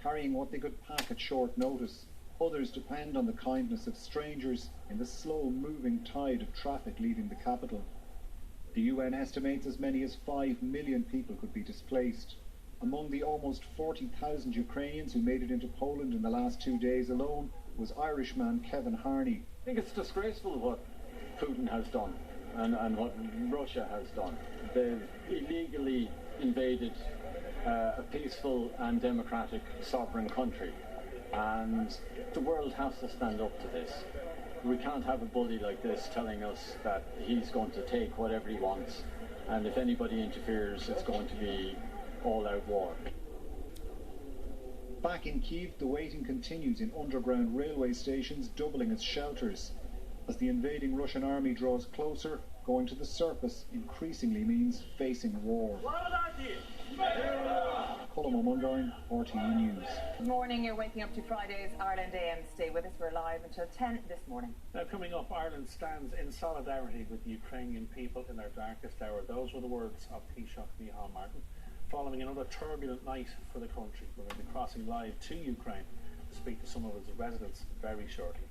carrying what they could pack at short notice. Others depend on the kindness of strangers in the slow-moving tide of traffic leaving the capital. The UN estimates as many as 5 million people could be displaced. Among the almost 40,000 Ukrainians who made it into Poland in the last 2 days alone was Irishman Kevin Harney. I think it's disgraceful what Putin has done and what Russia has done. They've illegally invaded a peaceful and democratic sovereign country, and the world has to stand up to this. We can't have a bully like this telling us that he's going to take whatever he wants, and if anybody interferes, it's going to be all-out war. Back in Kyiv, the waiting continues in underground railway stations, doubling as shelters. As the invading Russian army draws closer, going to the surface increasingly means facing war. Colm O'Mundoyne, RTE News. Good morning, you're waking up to Friday's Ireland AM. Stay with us, we're live until 10 this morning. Now coming up, Ireland stands in solidarity with the Ukrainian people in their darkest hour. Those were the words of Taoiseach Micheál Martin. Following another turbulent night for the country, we're going to be crossing live to Ukraine to speak to some of its residents very shortly.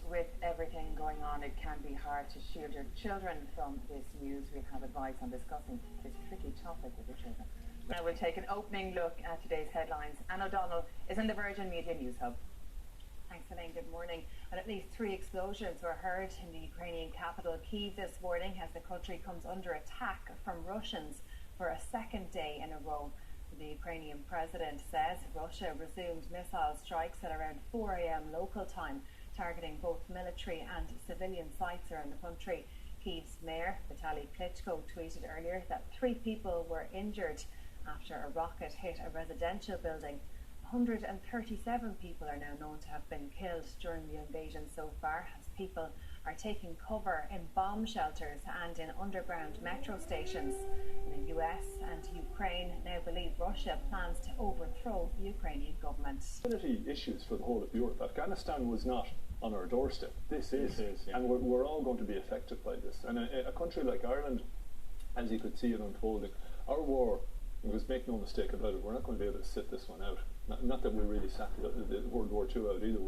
With everything going on, it can be hard to shield your children from this news. We'll have advice on discussing this tricky topic with your children. Now we'll take an opening look at today's headlines. Anne O'Donnell is in the Virgin Media News Hub. Thanks, Elaine. Good morning. And at least 3 explosions were heard in the Ukrainian capital, Kyiv, this morning as the country comes under attack from Russians for a second day in a row. The Ukrainian president says Russia resumed missile strikes at around 4 a.m. local time, targeting both military and civilian sites around the country. Kyiv's mayor, Vitaly Klitschko, tweeted earlier that 3 people were injured after a rocket hit a residential building. 137 people are now known to have been killed during the invasion so far, as people are taking cover in bomb shelters and in underground metro stations. The US and Ukraine now believe Russia plans to overthrow the Ukrainian government. Security issues for the whole of Europe. Afghanistan was not on our doorstep. This is yeah. And we're all going to be affected by this. And a country like Ireland, as you could see it unfolding, our war, because make no mistake about it, we're not going to be able to sit this one out. Not that we really sat the World War II out either.